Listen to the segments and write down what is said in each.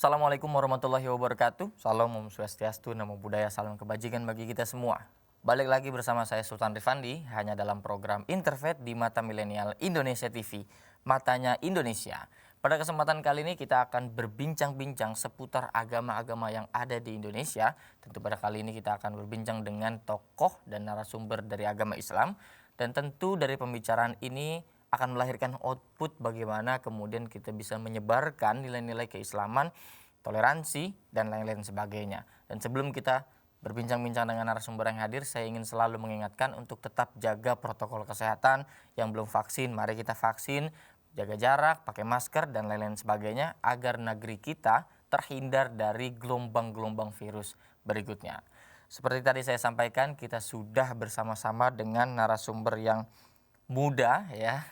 Assalamualaikum warahmatullahi wabarakatuh. Salam Om Swastiastu, Namo Buddhaya, salam kebajikan bagi kita semua. Balik lagi bersama saya Sultan Rifandi, hanya dalam program Interfaith di Mata Milenial Indonesia TV, Matanya Indonesia. Pada kesempatan kali ini kita akan berbincang-bincang seputar agama-agama yang ada di Indonesia. Tentu pada kali ini kita akan berbincang dengan tokoh dan narasumber dari agama Islam. Dan tentu dari pembicaraan ini akan melahirkan output bagaimana kemudian kita bisa menyebarkan nilai-nilai keislaman, toleransi, dan lain-lain sebagainya. Dan sebelum kita berbincang-bincang dengan narasumber yang hadir, saya ingin selalu mengingatkan untuk tetap jaga protokol kesehatan. Yang belum vaksin, mari kita vaksin, jaga jarak, pakai masker, dan lain-lain sebagainya agar negeri kita terhindar dari gelombang-gelombang virus berikutnya. Seperti tadi saya sampaikan, kita sudah bersama-sama dengan narasumber yang muda ya,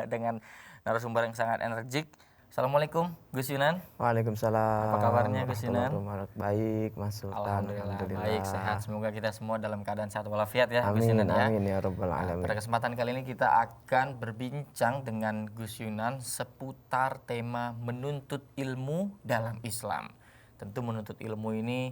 dengan narasumber yang sangat energik. Assalamualaikum Gus Yunan. Waalaikumsalam. Apa kabarnya Gus Yunan? Baik, Mas Sultan. Alhamdulillah baik, sehat. Semoga kita semua dalam keadaan sehat walafiat ya Gus Amin, Yunan ya. amin ya Rabbal alamin. Pada kesempatan kali ini kita akan berbincang dengan Gus Yunan seputar tema menuntut ilmu dalam Islam. Tentu menuntut ilmu ini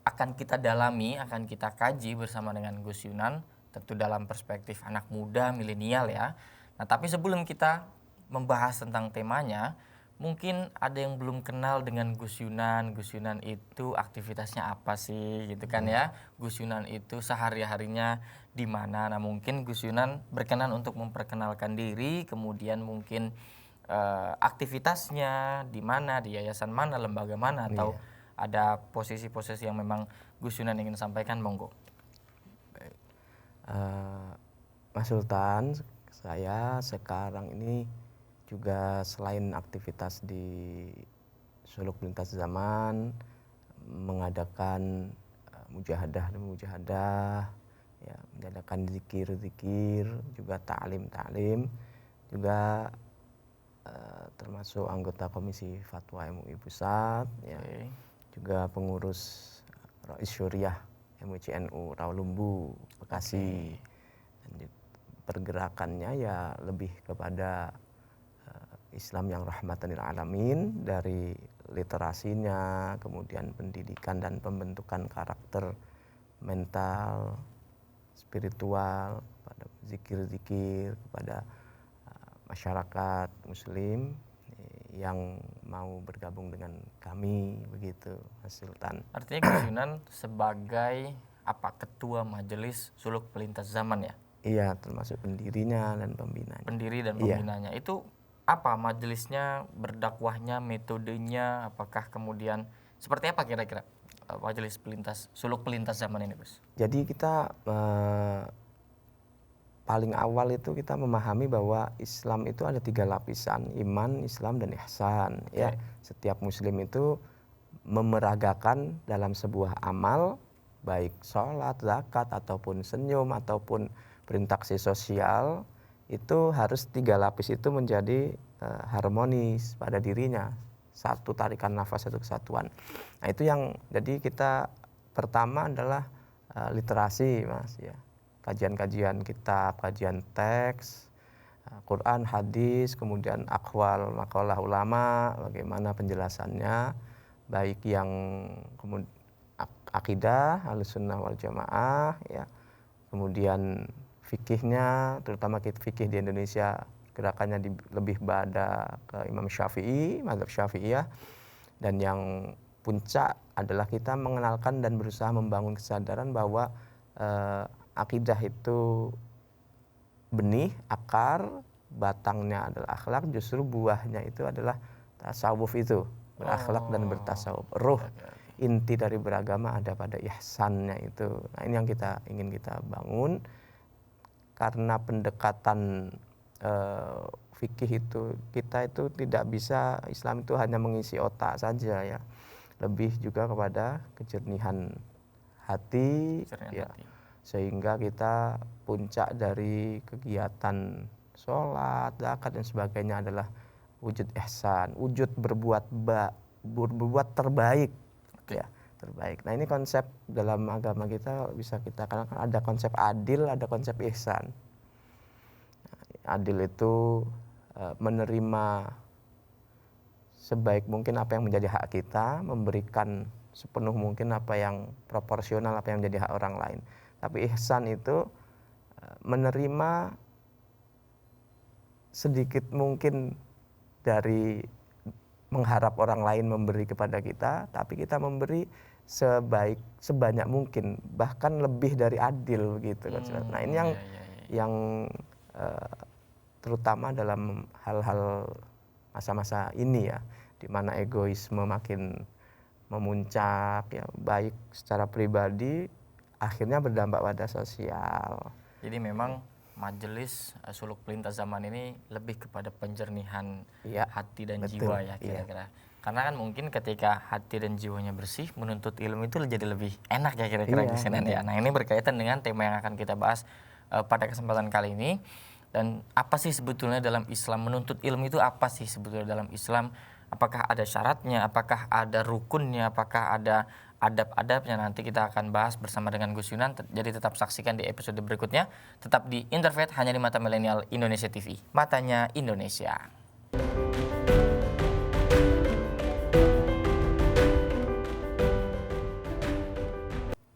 akan kita dalami, akan kita kaji bersama dengan Gus Yunan, tentu dalam perspektif anak muda, milenial ya. Nah, tapi sebelum kita membahas tentang temanya, mungkin ada yang belum kenal dengan Gus Yunan. Gus Yunan itu aktivitasnya apa sih gitu kan ya. Gus Yunan itu sehari-harinya di mana. Nah, mungkin Gus Yunan berkenan untuk memperkenalkan diri, kemudian mungkin aktivitasnya di mana, di yayasan mana, lembaga mana, atau ada posisi-posisi yang memang Gus Yunan ingin sampaikan, monggo. Mas Sultan, saya sekarang ini juga selain aktivitas di Suluk Lintas Zaman, mengadakan mujahadah, ya, mengadakan zikir, juga ta'lim, juga termasuk anggota Komisi Fatwa MUI Pusat, ya, juga pengurus Rais Syuriah MUI-CNU Rawalumbu, Bekasi. Dan pergerakannya ya lebih kepada Islam yang rahmatan lil alamin, dari literasinya, kemudian pendidikan dan pembentukan karakter mental, spiritual, pada zikir-zikir kepada masyarakat muslim yang mau bergabung dengan kami, begitu Mas Sultan. Artinya Gus Yunan sebagai apa, ketua majelis Suluk Pelintas Zaman ya? Iya, termasuk pendirinya dan pembinanya. Pendiri dan pembinanya. Itu apa majelisnya, berdakwahnya, metodenya, apakah kemudian seperti apa kira-kira majelis Suluk Pelintas Zaman ini, Gus? Jadi kita paling awal itu kita memahami bahwa Islam itu ada 3 lapisan, iman, Islam, dan ihsan. Ya, setiap muslim itu memeragakan dalam sebuah amal, baik sholat, zakat, ataupun senyum, ataupun berinteraksi sosial, itu harus 3 lapis itu menjadi harmonis pada dirinya. Satu tarikan nafas, satu kesatuan. Nah, itu yang jadi kita pertama adalah literasi, Mas, ya. Kajian-kajian kitab, kajian teks, Quran, hadis, kemudian akwal, makalah ulama, bagaimana penjelasannya, baik yang akidah, Ahlussunnah wal Jamaah, ya. Kemudian fikihnya, terutama fikih di Indonesia gerakannya lebih pada ke Imam Syafi'i, mazhab Syafi'iyah, dan yang puncak adalah kita mengenalkan dan berusaha membangun kesadaran bahwa akidah itu benih, akar, batangnya adalah akhlak, justru buahnya itu adalah tasawuf, itu berakhlak dan bertasawuf. Ruh inti dari beragama ada pada ihsannya itu. Nah, ini yang ingin kita bangun, karena pendekatan fikih itu kita itu tidak bisa, Islam itu hanya mengisi otak saja ya, lebih juga kepada kejernihan hati, sehingga kita puncak dari kegiatan sholat, zakat dan sebagainya adalah wujud ihsan, wujud berbuat terbaik, ya, terbaik. Nah, ini konsep dalam agama kita, bisa kita katakan ada konsep adil, ada konsep ihsan. Adil itu menerima sebaik mungkin apa yang menjadi hak kita, memberikan sepenuh mungkin apa yang proporsional apa yang menjadi hak orang lain. Tapi ihsan itu menerima sedikit mungkin dari mengharap orang lain memberi kepada kita, tapi kita memberi sebanyak mungkin, bahkan lebih dari adil gitu kan. Nah, ini yang terutama dalam hal-hal masa-masa ini ya, di mana egoisme makin memuncak ya, baik secara pribadi akhirnya berdampak pada sosial. Jadi memang majelis suluk pelintas zaman ini lebih kepada penjernihan hati dan betul, jiwa ya kira-kira. Karena kan mungkin ketika hati dan jiwanya bersih, menuntut ilmu itu jadi lebih enak ya kira-kira Gus Yunan ya. Nah, ini berkaitan dengan tema yang akan kita bahas pada kesempatan kali ini. Dan apa sih sebetulnya dalam Islam, menuntut ilmu itu apa sih sebetulnya dalam Islam? Apakah ada syaratnya, apakah ada rukunnya, apakah ada adab-adabnya? Nanti kita akan bahas bersama dengan Gus Yunan. Jadi tetap saksikan di episode berikutnya. Tetap di Interfaith hanya di Mata Milenial Indonesia TV. Matanya Indonesia.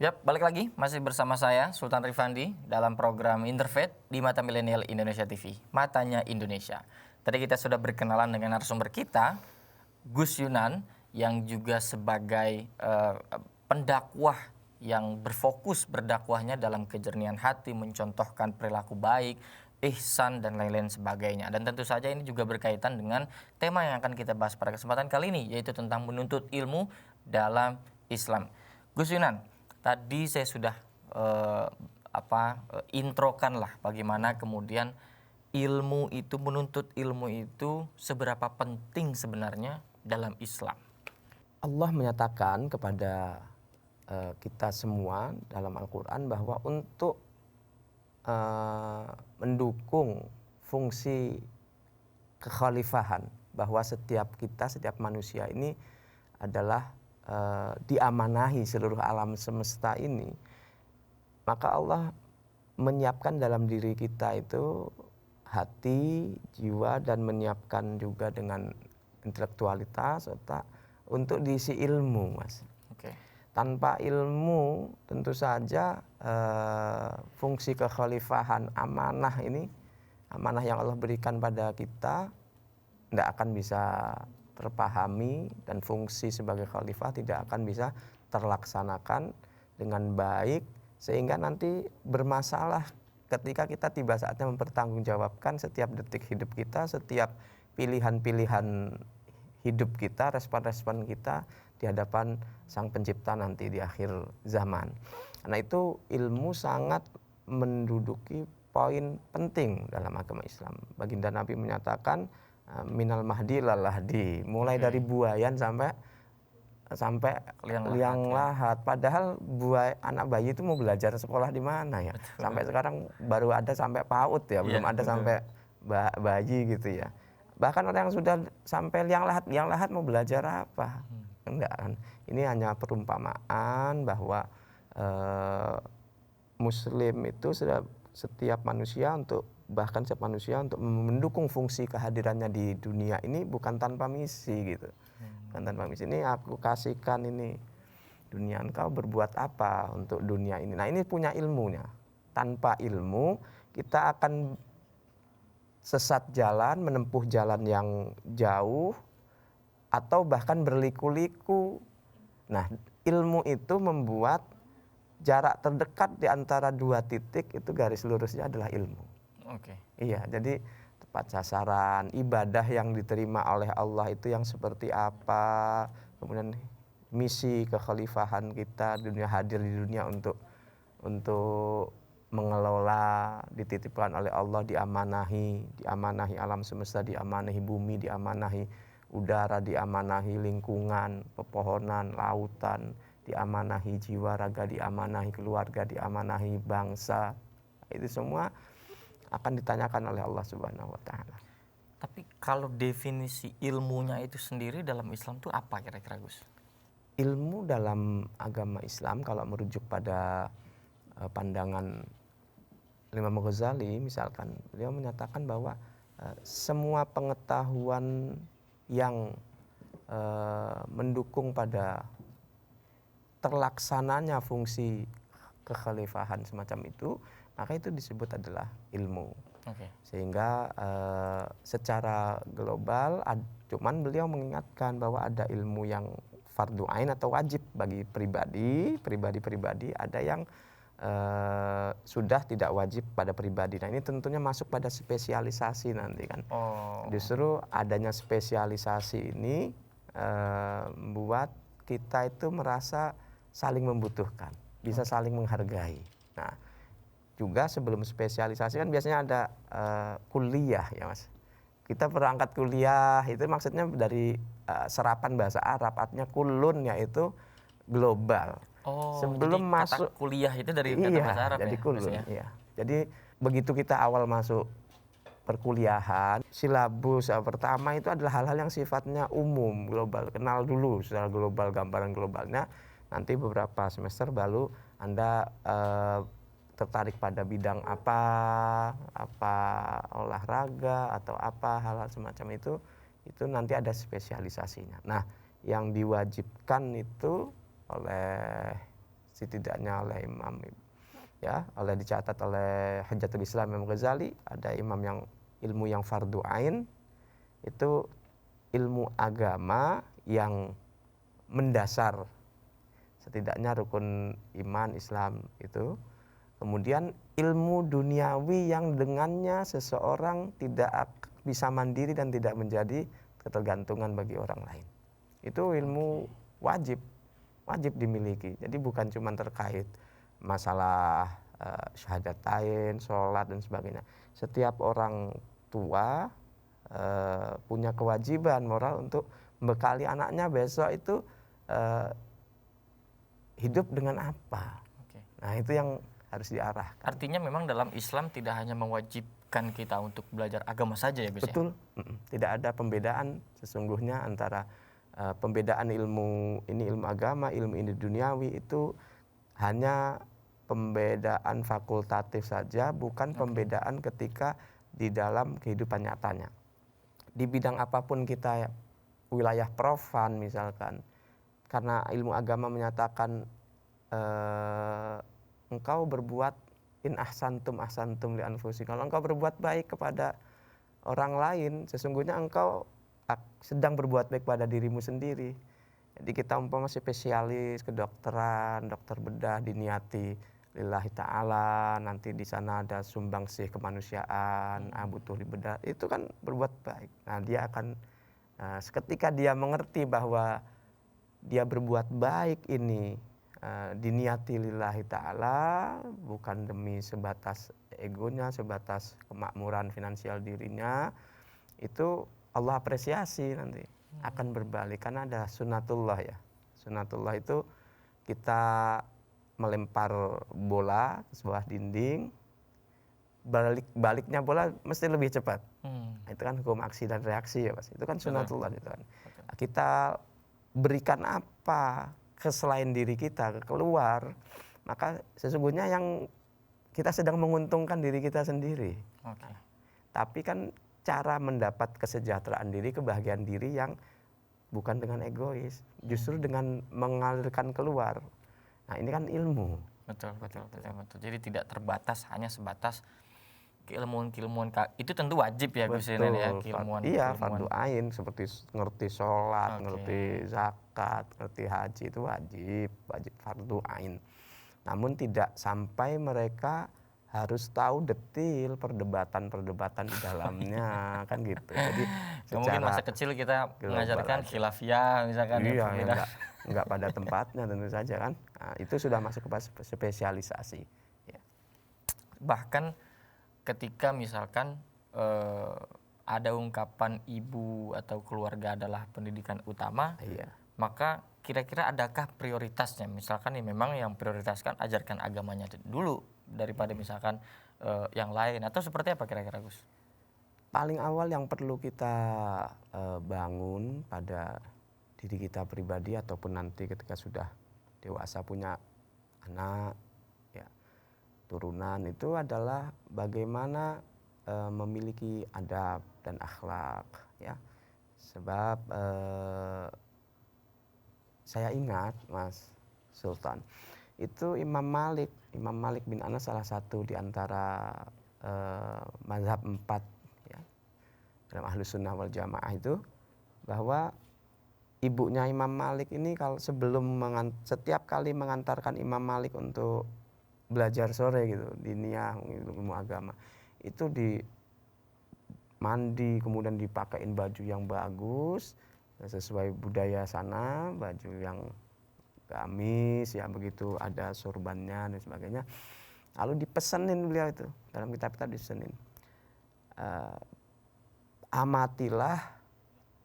Yap, balik lagi masih bersama saya Sultan Rifandi dalam program Interfaith di Mata Milenial Indonesia TV. Matanya Indonesia. Tadi kita sudah berkenalan dengan narasumber kita, Gus Yunan, yang juga sebagai pendakwah yang berfokus berdakwahnya dalam kejernihan hati, mencontohkan perilaku baik, ihsan dan lain-lain sebagainya. Dan tentu saja ini juga berkaitan dengan tema yang akan kita bahas pada kesempatan kali ini, yaitu tentang menuntut ilmu dalam Islam. Gus Yunan, tadi saya sudah introkan lah bagaimana kemudian ilmu itu, menuntut ilmu itu seberapa penting sebenarnya dalam Islam. Allah menyatakan kepada kita semua dalam Al-Quran bahwa untuk mendukung fungsi kekhalifahan, bahwa setiap kita, setiap manusia ini adalah diamanahi seluruh alam semesta ini, maka Allah menyiapkan dalam diri kita itu hati, jiwa, dan menyiapkan juga dengan intelektualitas otak untuk diisi ilmu, Mas. Tanpa ilmu tentu saja fungsi kekhalifahan, amanah ini, amanah yang Allah berikan pada kita tidak akan bisa terpahami, dan fungsi sebagai khalifah tidak akan bisa terlaksanakan dengan baik, sehingga nanti bermasalah ketika kita tiba saatnya mempertanggungjawabkan setiap detik hidup kita, setiap pilihan-pilihan hidup kita, respon-respon kita di hadapan Sang Pencipta nanti di akhir zaman. Nah, itu ilmu sangat menduduki poin penting dalam agama Islam. Baginda Nabi menyatakan minal mahdi lal lahdi, mulai dari buayan sampai liang lahat. Padahal anak bayi itu mau belajar sekolah di mana ya? Betul. Sampai sekarang baru ada sampai PAUD ya, belum ada sampai bayi gitu ya. Bahkan orang yang sudah sampai liang lahat mau belajar apa? Enggak kan. Ini hanya perumpamaan bahwa Muslim itu setiap manusia bahkan setiap manusia untuk mendukung fungsi kehadirannya di dunia ini bukan tanpa misi gitu. Bukan tanpa misi. Ini aku kasihkan ini dunia, engkau berbuat apa untuk dunia ini. Nah, ini punya ilmunya. Tanpa ilmu kita akan sesat jalan, menempuh jalan yang jauh, atau bahkan berliku-liku. Nah, ilmu itu membuat jarak terdekat di antara dua titik itu garis lurusnya adalah ilmu. Iya, jadi tepat sasaran, ibadah yang diterima oleh Allah itu yang seperti apa, kemudian misi kekhalifahan kita, dunia hadir di dunia untuk mengelola, dititipkan oleh Allah, diamanahi alam semesta, diamanahi bumi, diamanahi udara, diamanahi lingkungan, pepohonan, lautan, diamanahi jiwa raga, diamanahi keluarga, diamanahi bangsa. Itu semua akan ditanyakan oleh Allah Subhanahu wa taala. Tapi kalau definisi ilmunya itu sendiri dalam Islam itu apa kira-kira, Gus? Ilmu dalam agama Islam kalau merujuk pada pandangan Imam Ghazali misalkan, beliau menyatakan bahwa semua pengetahuan yang mendukung pada terlaksananya fungsi kekhalifahan semacam itu, maka itu disebut adalah ilmu. Oke. Sehingga secara global, cuman beliau mengingatkan bahwa ada ilmu yang fardu ain atau wajib bagi pribadi, ada yang sudah tidak wajib pada pribadi. Nah ini tentunya masuk pada spesialisasi nanti kan. Oh. Justru adanya spesialisasi ini membuat kita itu merasa saling membutuhkan, bisa saling menghargai. Nah, juga sebelum spesialisasi kan biasanya ada kuliah ya Mas. Kita berangkat kuliah itu maksudnya dari serapan bahasa Arab, artinya kulun yaitu global. Oh, Sebelum jadi masuk kata kuliah itu dari kata bahasa Arab jadi ya? kulun, Mas, ya? iya. Jadi begitu kita awal masuk perkuliahan, silabus pertama itu adalah hal-hal yang sifatnya umum, global. Kenal dulu secara global, gambaran globalnya. Nanti beberapa semester baru Anda tertarik pada bidang apa olahraga atau apa hal-hal semacam itu nanti ada spesialisasinya. Nah, yang diwajibkan itu oleh setidaknya oleh Imam ya, dicatat oleh Hujjatul Islam Imam Ghazali, ada imam yang ilmu yang fardu ain itu ilmu agama yang mendasar setidaknya rukun iman Islam itu. Kemudian ilmu duniawi yang dengannya seseorang tidak bisa mandiri dan tidak menjadi ketergantungan bagi orang lain. Itu ilmu wajib dimiliki. Jadi bukan cuma terkait masalah syahadatain, sholat dan sebagainya. Setiap orang tua punya kewajiban moral untuk membekali anaknya besok itu hidup dengan apa. Oke. Nah itu yang harus diarahkan. Artinya memang dalam Islam tidak hanya mewajibkan kita untuk belajar agama saja ya Gus? Betul, tidak ada pembedaan sesungguhnya antara pembedaan ilmu ini ilmu agama, ilmu ini duniawi itu hanya pembedaan fakultatif saja, bukan pembedaan ketika di dalam kehidupan nyatanya. Di bidang apapun kita wilayah profan misalkan, karena ilmu agama menyatakan engkau berbuat in ahsantum li anfusikum. Kalau engkau berbuat baik kepada orang lain, sesungguhnya engkau sedang berbuat baik pada dirimu sendiri. Jadi kita umpama spesialis kedokteran, dokter bedah diniati lillahi ta'ala, nanti di sana ada sumbangsih kemanusiaan, butuh dibedah, itu kan berbuat baik. Nah dia akan seketika dia mengerti bahwa dia berbuat baik ini diniati lillahi ta'ala, bukan demi sebatas egonya, sebatas kemakmuran finansial dirinya, itu Allah apresiasi nanti akan berbalik karena ada sunatullah ya. Sunatullah itu kita melempar bola ke sebuah dinding, baliknya bola mesti lebih cepat. Itu kan hukum aksi dan reaksi ya Mas. Itu kan sunatullah itu kan. Nah, kita berikan apa ke selain diri kita keluar, maka sesungguhnya yang kita sedang menguntungkan diri kita sendiri. Oke. Tapi kan cara mendapat kesejahteraan diri, kebahagiaan diri yang bukan dengan egois, justru dengan mengalirkan keluar. Nah ini kan ilmu. Betul. Jadi tidak terbatas hanya sebatas keilmuan itu tentu wajib ya Gus ya, keilmuan. Iya, fardu ain seperti ngerti sholat, ngerti zakat, ngerti haji itu wajib fardu ain. Namun tidak sampai mereka harus tahu detil perdebatan di dalamnya kan gitu. Jadi mungkin masa kecil kita mengajarkan khilafiyah misalkan. Iya, enggak pada tempatnya tentu saja kan. Nah, itu sudah masuk ke spesialisasi. Ya. Bahkan ketika misalkan ada ungkapan ibu atau keluarga adalah pendidikan utama, maka kira-kira adakah prioritasnya? Misalkan memang yang prioritaskan ajarkan agamanya dulu daripada misalkan yang lain, atau seperti apa kira-kira Gus? Paling awal yang perlu kita bangun pada diri kita pribadi ataupun nanti ketika sudah dewasa punya anak ya, turunan, itu adalah bagaimana memiliki adab dan akhlak ya. Sebab saya ingat Mas Sultan, itu Imam Malik bin Anas salah satu di antara mazhab 4 ya, dalam Ahlus Sunnah wal Jamaah itu, bahwa ibunya Imam Malik ini kalau setiap kali mengantarkan Imam Malik untuk belajar sore gitu, diniyah ilmu agama, itu di mandi kemudian dipakein baju yang bagus sesuai budaya sana, baju yang gamis ya begitu, ada sorbannya dan sebagainya. Lalu dipesenin beliau itu, dalam kitab-kitab dipesenin, amatilah,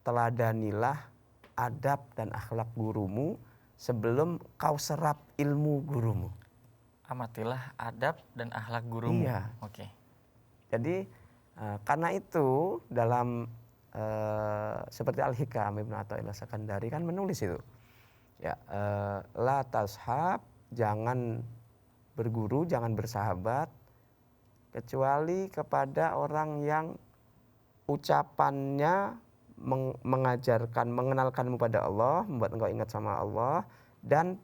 teladanilah adab dan akhlak gurumu sebelum kau serap ilmu gurumu. Amatilah adab dan akhlak gurumu. Iya. Oke. Jadi karena itu dalam seperti Al-Hikam Ibnu Athaillah Sakandari kan menulis itu. Ya, la tashab, jangan berguru, jangan bersahabat kecuali kepada orang yang ucapannya mengajarkan, mengenalkanmu pada Allah, membuat engkau ingat sama Allah, dan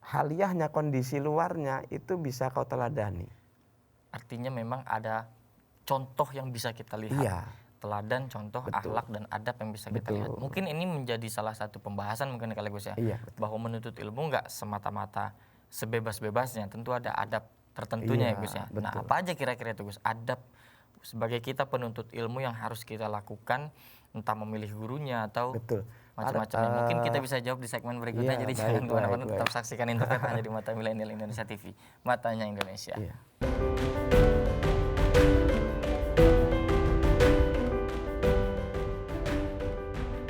haliyahnya, kondisi luarnya itu bisa kau teladani. Artinya memang ada contoh yang bisa kita lihat. Iya. Teladan, contoh, Betul. akhlak dan adab yang bisa kita Betul. lihat. Mungkin ini menjadi salah satu pembahasan mungkin kali Gus ya. Iya. Bahwa menuntut ilmu nggak semata-mata sebebas-bebasnya. Tentu ada adab tertentunya ya Iya, Gus ya. betul. Nah apa aja kira-kira itu Gus? Adab sebagai kita penuntut ilmu yang harus kita lakukan, entah memilih gurunya atau Betul. macam-macamnya. Mungkin kita bisa jawab di segmen berikutnya. Iya, jadi baik, jangan kemana-mana, baik, tetap baik. saksikan Internet hanya di Mata Milenial Indonesia TV. Matanya Indonesia. Iya.